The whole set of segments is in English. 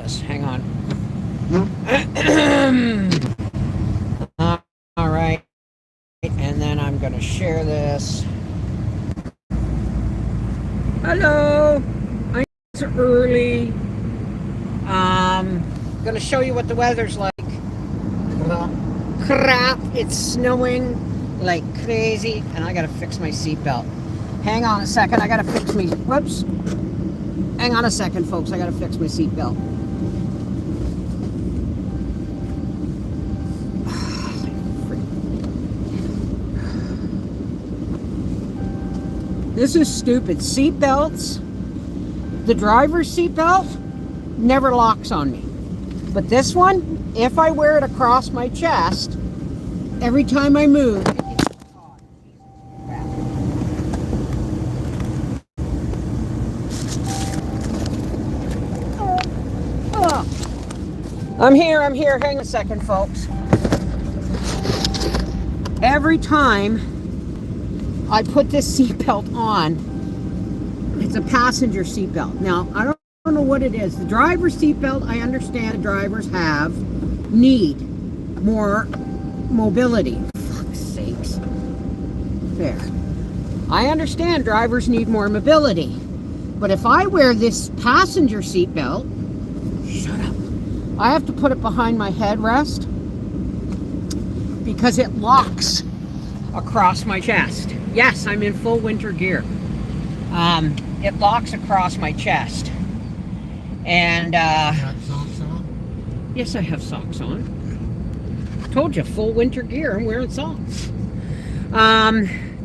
this. Hang on. All right. And then I'm going to share this. Hello. I know it's early. Going to show you what the weather's like. Crap. It's snowing like crazy. And I got to fix my seatbelt. Hang on a second. I got to fix me. Whoops. Hang on a second, folks. I got to fix my seatbelt. This is stupid. Seatbelts, the driver's seatbelt never locks on me. But this one, if I wear it across my chest, every time I move, it gets caught. I'm here. Hang on a second, folks. Every time I put this seatbelt on, it's a passenger seatbelt. Now, I don't know what it is. The driver's seatbelt, I understand drivers need more mobility. For fuck's sakes. There. I understand drivers need more mobility. But if I wear this passenger seatbelt, shut up. I have to put it behind my headrest because it locks across my chest. Yes, I'm in full winter gear. It locks across my chest. And You got socks on? yes, I have socks on. Told you, full winter gear. I'm wearing socks.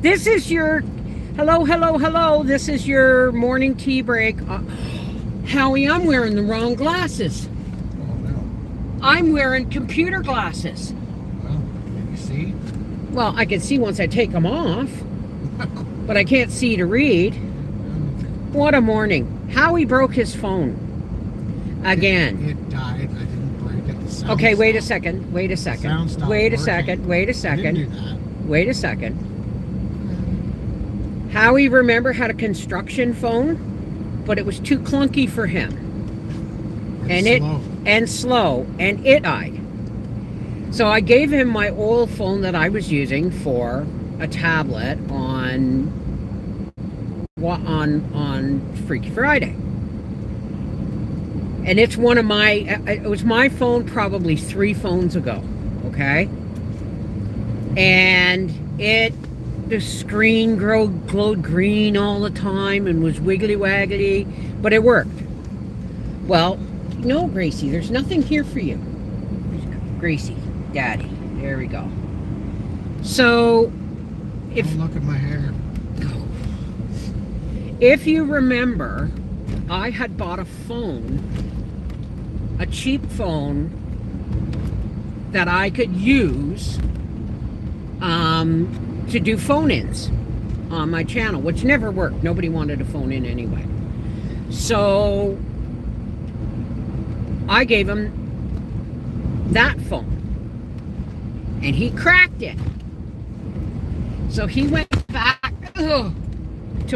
This is your hello. This is your morning tea break. Howie, I'm wearing the wrong glasses. Oh no. I'm wearing computer glasses. Well, can you see? Well, I can see once I take them off, but I can't see to read. What a morning. Howie broke his phone. Again. It died. I didn't break it. The sound Okay, wait a stopped. second. Wait a second. sound stopped Wait a working. second. Wait a I didn't do second. that. Wait a second. Howie, remember, had a construction phone, but it was too clunky for him. It's slow. And it died. So I gave him my old phone that I was using for a tablet on Freaky Friday. And it's one of it was my phone probably 3 phones ago, okay? And the screen glowed green all the time and was wiggly waggly, but it worked. Well, no, Gracie, there's nothing here for you. Gracie, Daddy, there we go. So, Don't look at my hair. if you remember, I had bought a phone, a cheap phone that I could use to do phone-ins on my channel, which never worked. Nobody wanted a phone-in anyway. So I gave him that phone, and he cracked it. So he went back to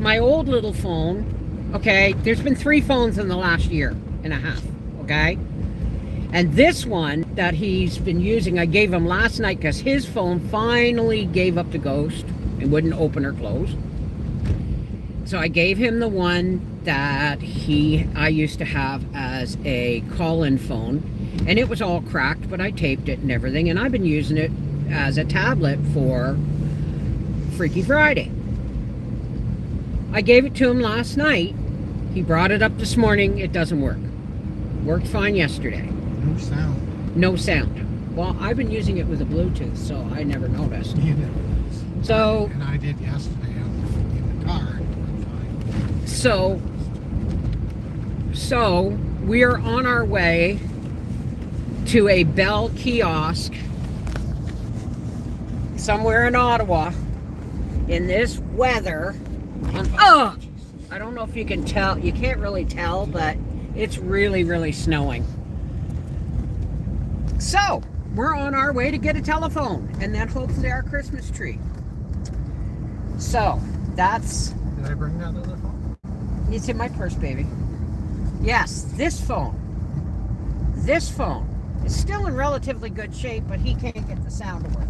my old little phone. Okay, there's been 3 phones in the last year and a half, okay? And this one that he's been using, I gave him last night because his phone finally gave up the ghost and wouldn't open or close. So I gave him the one that I used to have as a call-in phone, and it was all cracked, but I taped it and everything, and I've been using it as a tablet for Freaky Friday. I gave it to him last night. He brought it up this morning. It doesn't work. Worked fine yesterday. No sound. No sound. Well, I've been using it with a Bluetooth, so I never noticed. You know. So, And I did yesterday in the car. I'm fine. so we are on our way to a Bell kiosk somewhere in Ottawa in this weather. Oh, I don't know if you can tell. You can't really tell, but it's really, really snowing. So, we're on our way to get a telephone and then hopefully our Christmas tree. So, that's... Did I bring that other phone? It's in my purse, baby. Yes, this phone. this phone is still in relatively good shape, but he can't get the sound to work.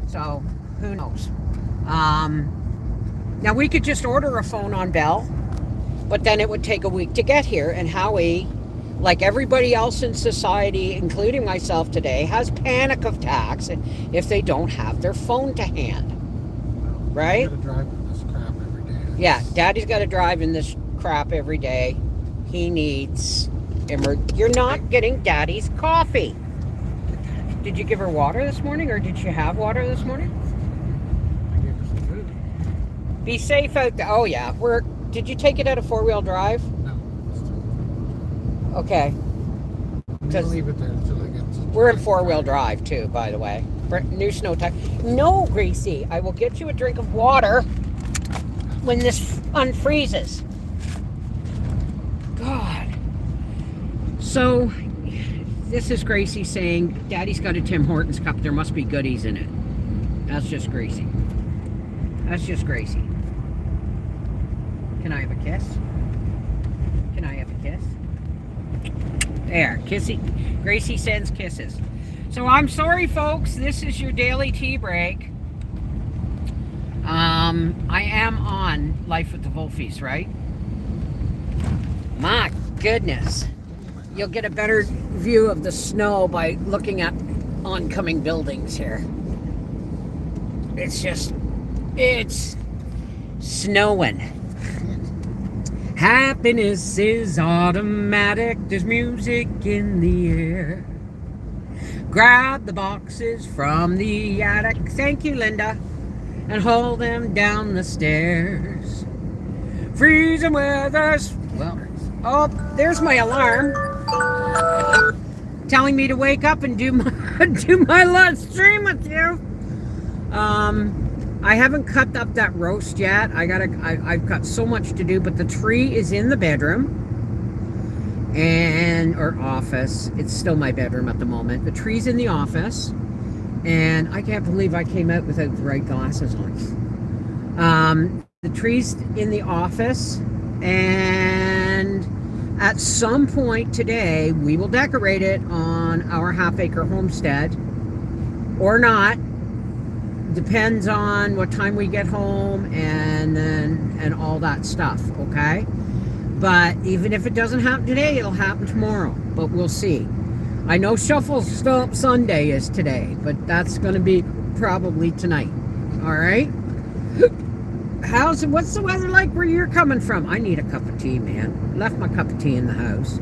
So, who knows? Now, we could just order a phone on Bell, but then it would take a week to get here. And Howie, like everybody else in society, including myself today, has panic attacks if they don't have their phone to hand. Right? You gotta drive in this crap every day. Yeah, Daddy's got to drive in this crap every day. He needs... You're not getting Daddy's coffee. Did you give her water this morning, or did she have water this morning? I gave her some food. Be safe out there. Oh, yeah. Did you take it at a four-wheel drive? No. Okay. I'll leave it there until I get to... We're in four-wheel drive, too, by the way. New snow tire. No, Gracie. I will get you a drink of water when this unfreezes. God. So, this is Gracie saying, Daddy's got a Tim Hortons cup. There must be goodies in it. That's just Gracie. That's just Gracie. Can I have a kiss? Can I have a kiss? There, kissy. Gracie sends kisses. So I'm sorry, folks. This is your daily tea break. I am on Life with the Wolfies, right? My goodness. You'll get a better view of the snow by looking at oncoming buildings here. It's snowing. Happiness is automatic. There's music in the air. Grab the boxes from the attic. Thank you, Linda. And haul them down the stairs. Freezing weather's... Well, oh, there's my alarm. Telling me to wake up and do my live stream with you. I haven't cut up that roast yet. I've got so much to do, but the tree is in the bedroom. Or office. It's still my bedroom at the moment. The tree's in the office, and I can't believe I came out without the right glasses on. The tree's in the office, and at some point today we will decorate it on our half-acre homestead, or not. Depends on what time we get home and all that stuff. Okay. But even if it doesn't happen today, it'll happen tomorrow. But we'll see. I know Shuffle Stomp Sunday is today, but that's going to be probably tonight. All right? What's the weather like where you're coming from? I need a cup of tea, man. Left my cup of tea in the house.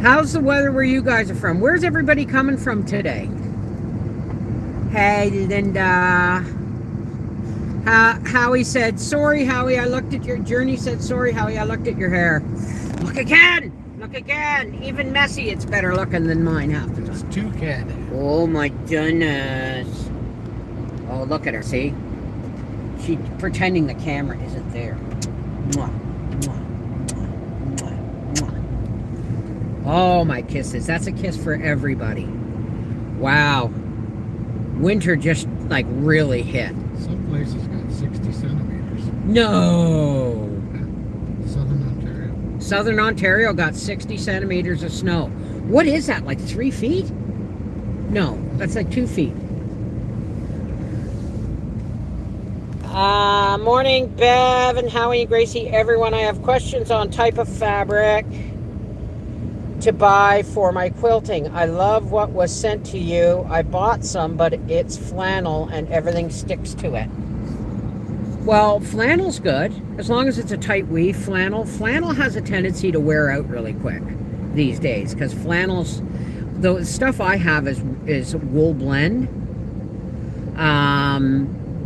How's the weather where you guys are from? Where's everybody coming from today? Hey, Linda. Howie said, sorry, Howie, I looked at your... Journey said, sorry, Howie, I looked at your hair. Look again! Look again! Even messy, it's better looking than mine half the time. It's too cat. Oh, my goodness. Oh, look at her, see? She's pretending the camera isn't there. Mwah, mwah, mwah, mwah, mwah. Oh, my kisses. That's a kiss for everybody. Wow. Winter just, like, really hit. Some places got 60 centimeters. No. Southern Ontario. Southern Ontario got 60 centimeters of snow. What is that, like 3 feet? No, that's like 2 feet. Morning, Bev and Howie and Gracie, everyone. I have questions on type of fabric to buy for my quilting. I love what was sent to you. I bought some, but it's flannel and everything sticks to it. Well, flannel's good as long as it's a tight weave flannel. Flannel has a tendency to wear out really quick these days because flannels, the stuff I have is wool blend.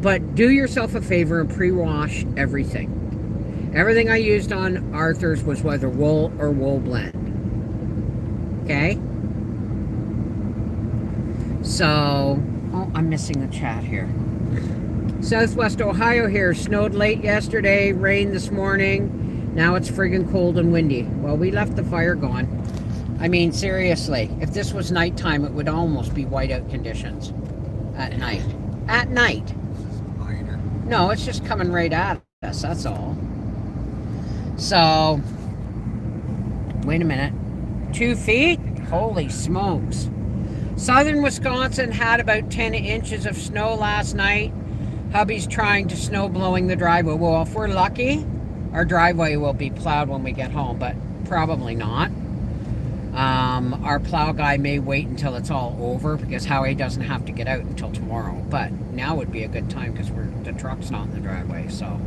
But do yourself a favor and pre-wash everything. Everything I used on Arthur's was whether wool or wool blend. Okay? So, oh, I'm missing the chat here. Southwest Ohio here. Snowed late yesterday, rained this morning. Now it's friggin' cold and windy. Well, we left the fire going. I mean, seriously, if this was nighttime, it would almost be whiteout conditions at night. At night. No, it's just coming right at us, that's all. So, wait a minute. 2 feet? Holy smokes. Southern Wisconsin had about 10 inches of snow last night. Hubby's trying to snow blowing the driveway. Well, if we're lucky, our driveway will be plowed when we get home, but probably not. Our plow guy may wait until it's all over because Howie doesn't have to get out until tomorrow. But now would be a good time because the truck's not in the driveway, so.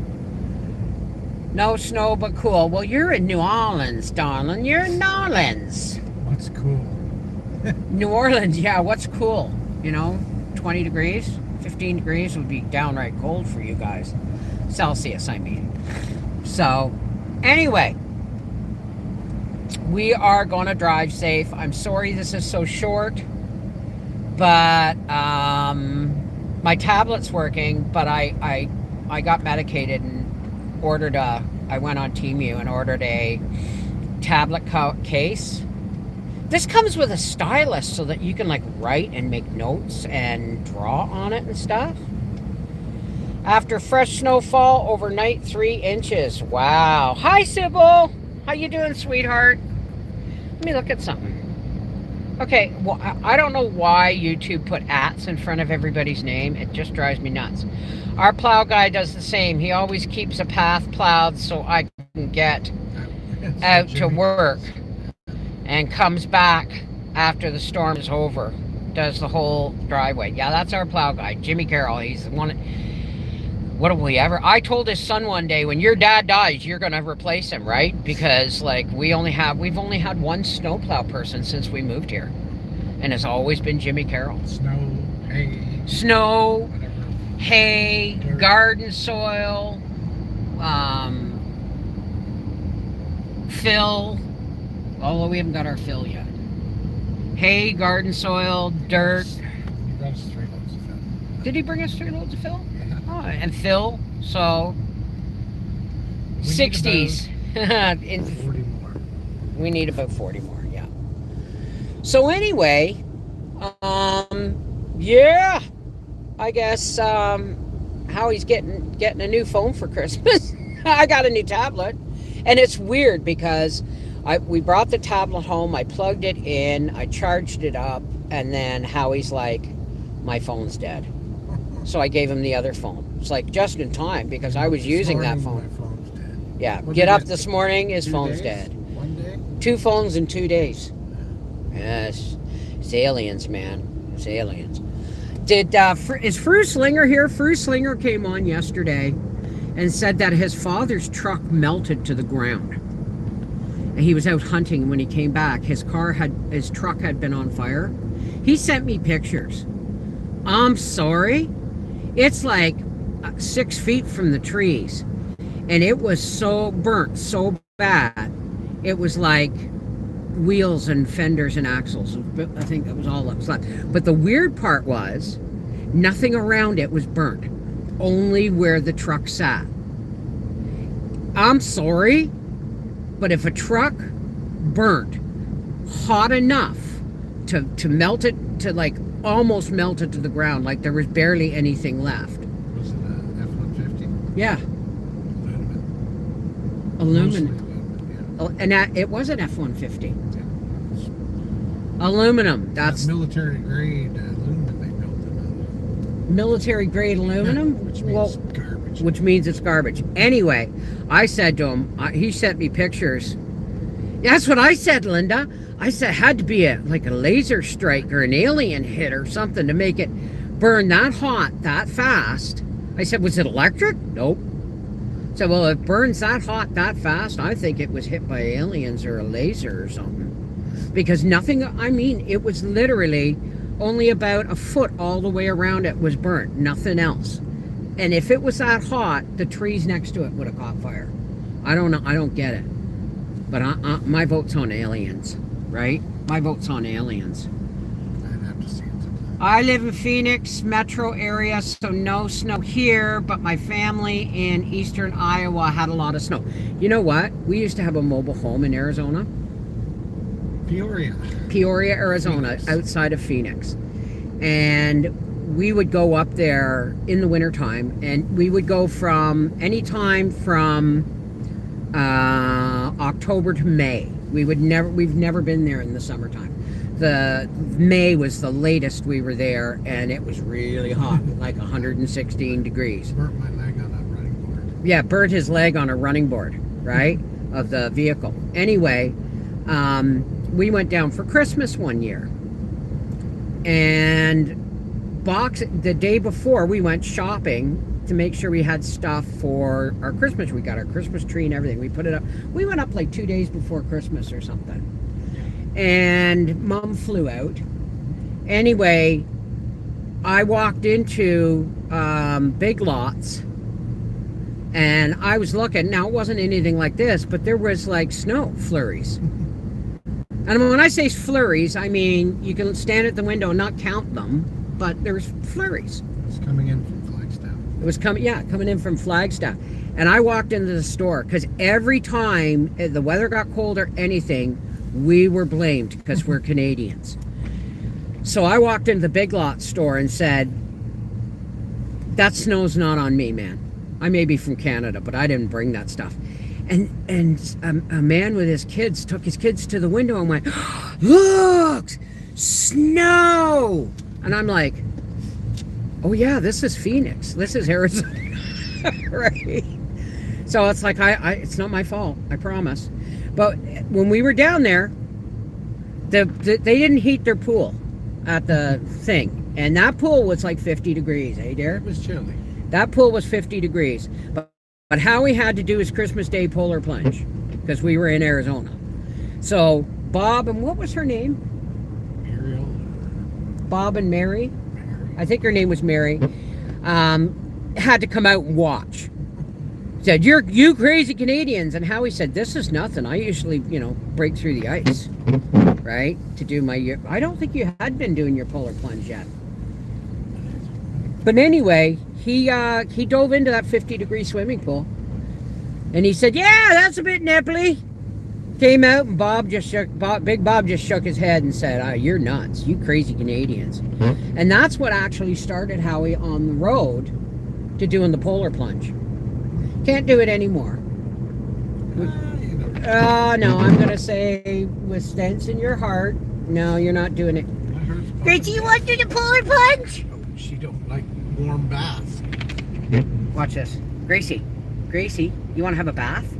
No snow, but cool. Well, you're in New Orleans, darling. You're in New Orleans. What's cool? New Orleans, yeah, what's cool? 20 degrees, 15 degrees would be downright cold for you guys. Celsius, I mean. So, anyway, we are going to drive safe. I'm sorry this is so short, but my tablet's working, but I got medicated and I went on Temu and ordered a tablet case. This comes with a stylus so that you can write and make notes and draw on it and stuff. After fresh snowfall overnight, 3 inches. Wow. Hi, Sybil. How you doing, sweetheart? Let me look at something. Okay, well, I don't know why YouTube put ats in front of everybody's name. It just drives me nuts. Our plow guy does the same. He always keeps a path plowed so I can get out to work. And comes back after the storm is over. Does the whole driveway. Yeah, that's our plow guy, Jimmy Carroll. He's the one. What have we ever? I told his son one day, when your dad dies, you're gonna replace him, right? Because we've only had one snowplow person since we moved here, and it's always been Jimmy Carroll. Snow, whatever. Hay, dirt. Garden soil, fill. Although we haven't got our fill yet. Hay, garden soil, dirt. He brought us 3 loads of fill. Did he bring us 3 loads of fill? Yeah. Oh, and fill. So, We 60s. Need 40 more. We need about 40 more, yeah. So anyway, yeah. I guess Howie's getting a new phone for Christmas. I got a new tablet. And it's weird because we brought the tablet home, I plugged it in, I charged it up, and then Howie's like, my phone's dead. So I gave him the other phone. It's just in time because I was using that phone. My phone's dead. Yeah, get up this morning, his phone's dead. 1 day? 2 phones in 2 days. Yes. It's aliens, man. It's aliens. Is Fru Slinger here? Fru Slinger came on yesterday and said that his father's truck melted to the ground. And he was out hunting, and when he came back, his truck had been on fire. He sent me pictures. I'm sorry. It's 6 feet from the trees. And it was so burnt, so bad. It was like wheels and fenders and axles. I think that was all that was left. But the weird part was, nothing around it was burnt. Only where the truck sat. I'm sorry, but if a truck burnt hot enough to melt it, to almost melt it to the ground, there was barely anything left. Was it a F-150? Yeah. Aluminum. Yeah. And it was an F-150. Aluminum. That's military grade aluminum they built it. Military grade aluminum? Which means garbage. Which means it's garbage. Anyway, I said to him, he sent me pictures. That's what I said, Linda. I said it had to be a laser strike or an alien hit or something to make it burn that hot, that fast. I said, was it electric? Nope. So, well, if it burns that hot, that fast, I think it was hit by aliens or a laser or something. Because nothing, it was literally only about a foot all the way around it was burnt. Nothing else. And if it was that hot, the trees next to it would have caught fire. I don't know. I don't get it. But my vote's on aliens, right? My vote's on aliens. I'd have to see it sometime. I live in Phoenix metro area, so no snow here, but my family in eastern Iowa had a lot of snow. You know what? We used to have a mobile home in Arizona. Peoria, Arizona, Phoenix. Outside of Phoenix. And we would go up there in the wintertime, and we would go from anytime from October to May. We've never been there in the summertime. the May was the latest we were there, and it was really hot, like 116 degrees. Burnt my leg on a running board. Yeah, burnt his leg on a running board, right, of the vehicle. Anyway, we went down for Christmas one year, and the day before we went shopping to make sure we had stuff for our Christmas. We got our Christmas tree and everything. We put it up. We went up like 2 days before Christmas or something. And Mom flew out. Anyway, I walked into Big Lots, and I was looking. Now, it wasn't anything like this, but there was like snow flurries. And when I say flurries, I mean you can stand at the window and not count them, but there's flurries. It's coming in from Flagstaff. It was coming in from Flagstaff. And I walked into the store because every time the weather got cold or anything, we were blamed because we're Canadians. So I walked into the Big Lots store and said, that snow's not on me, man. I may be from Canada, but I didn't bring that stuff. And a man with his kids took his kids to the window and went, look, snow. And I'm like, oh yeah, this is Phoenix. This is Arizona, right? So it's like, it's not my fault, I promise. But when we were down there, they didn't heat their pool at the thing. And that pool was like 50 degrees, eh, Derek? It was chilly. That pool was 50 degrees. But Howie had to do his Christmas Day polar plunge because we were in Arizona. So Bob, and what was her name? Muriel. Bob and Mary? I think her name was Mary. Had to come out and watch. Said, you crazy Canadians. And Howie said, this is nothing. I usually, break through the ice, right? To do I don't think you had been doing your polar plunge yet. But anyway, he dove into that 50-degree swimming pool. And he said, yeah, that's a bit nipply. Came out and Big Bob just shook his head and said, oh, you're nuts, you crazy Canadians. And that's what actually started Howie on the road to doing the polar plunge. Can't do it anymore. No, I'm going to say with stents in your heart, no, you're not doing it. Gracie, you want to do the polar plunge? Oh, she don't like warm baths. Watch this. Gracie, you want to have a bath?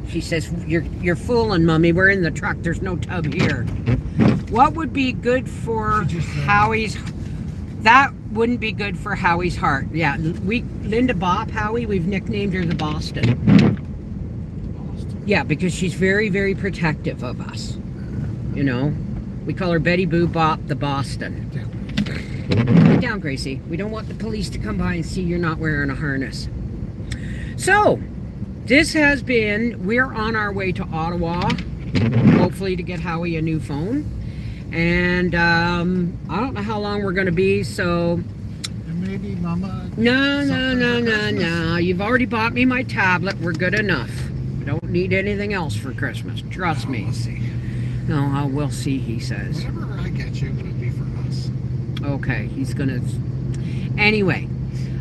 She says, you're fooling, Mummy. We're in the truck. There's no tub here. What would be good for Howie's... That wouldn't be good for Howie's heart. Yeah, Linda Bopp, Howie, we've nicknamed her the Boston. Yeah, because she's very, very protective of us. We call her Betty Boo Bopp the Boston. Get down, Gracie. We don't want the police to come by and see you're not wearing a harness. So, this has been, we're on our way to Ottawa, hopefully to get Howie a new phone. And I don't know how long we're going to be, so... Maybe, Mama... No. You've already bought me my tablet. We're good enough. I don't need anything else for Christmas. Trust me. We'll see. No, we'll see, he says. Whatever I get you, it'll be for us. Okay, he's going to... Anyway,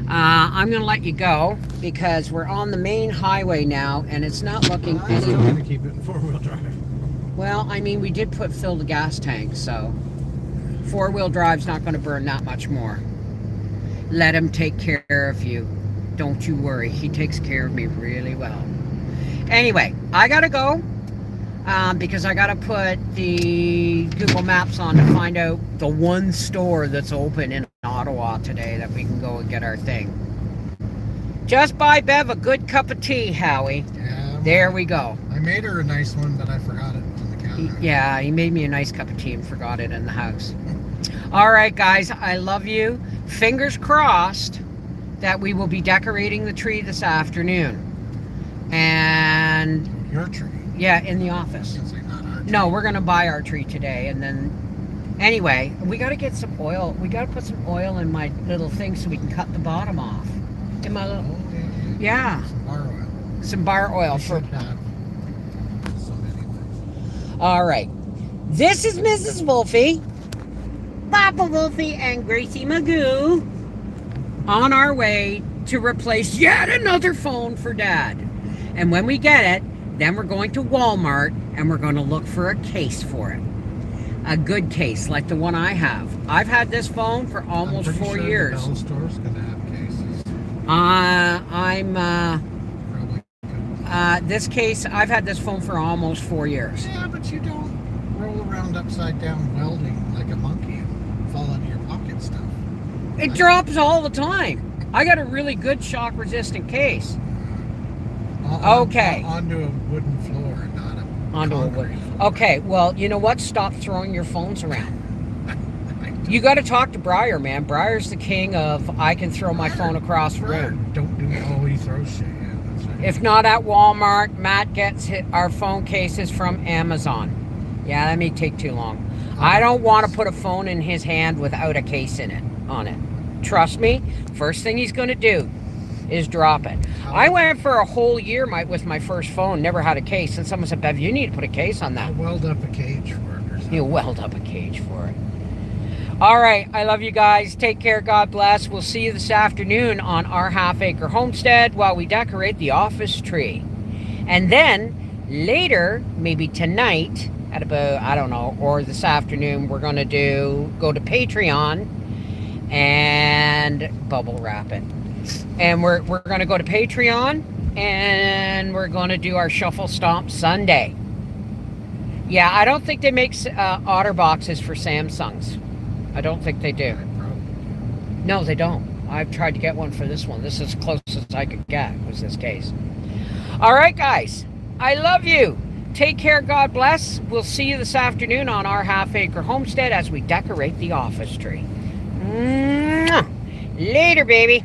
I'm going to let you go because we're on the main highway now, and it's not looking... I'm still going to keep it in four-wheel drive. Well, I mean, we did fill the gas tank, so four-wheel drive's not going to burn that much more. Let him take care of you. Don't you worry. He takes care of me really well. Anyway, I got to go because I got to put the Google Maps on to find out the one store that's open in Ottawa today that we can go and get our thing. Just buy Bev a good cup of tea, Howie. Yeah, there we go. I made her a nice one, but I forgot it. He made me a nice cup of tea and forgot it in the house. All right, guys, I love you. Fingers crossed that we will be decorating the tree this afternoon. And... Your tree? Yeah, in the office. No, we're going to buy our tree today. And then, anyway, we got to get some oil. We got to put some oil in my little thing so we can cut the bottom off. In my little... Yeah. Some bar oil. Some bar oil. For so many. All right. This is Mrs. Wolfie, Papa Wolfie, and Gracie Magoo on our way to replace yet another phone for Dad. And when we get it, then we're going to Walmart and we're going to look for a case for it. A good case, like the one I have. I've had this phone for almost I'm pretty 4 sure years. The Bell Store's gonna have cases. Probably. This case, I've had this phone for almost 4 years. Yeah, but you don't roll around upside down welding like a monkey and fall out of your pocket stuff. It drops all the time. I got a really good shock resistant case. Okay. Onto a wooden floor, not a Onto a concrete wooden. floor. Okay, well, you know what? Stop throwing your phones around. You got to talk to Briar, man. Briar's the king of I can throw my phone across the room. Don't do he throws shit. Yeah, that's right. If not at Walmart, Matt gets our phone cases from Amazon. Yeah, that may take too long. I don't want to put a phone in his hand without a case in it on it. Trust me, first thing he's going to do is drop it. I went for a whole year with my first phone, never had a case, and someone said, Bev, you need to put a case on that. I'll weld up a cage for it or something. You weld up a cage for it. All right, I love you guys. Take care. God bless. We'll see you this afternoon on our half-acre homestead while we decorate the office tree. And then later, maybe tonight, at about, I don't know, or this afternoon, we're going to go to Patreon and bubble wrap it. And we're going to go to Patreon and we're going to do our Shuffle Stomp Sunday. Yeah, I don't think they make otter boxes for Samsungs. I don't think they do. No, they don't. I've tried to get one for this one. This is as close as I could get, was this case. All right, guys. I love you. Take care. God bless. We'll see you this afternoon on our half-acre homestead as we decorate the office tree. Mwah. Later, baby.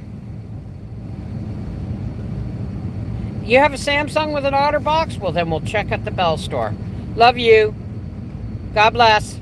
You have a Samsung with an otter box? Well, then we'll check at the Bell store. Love you. God bless.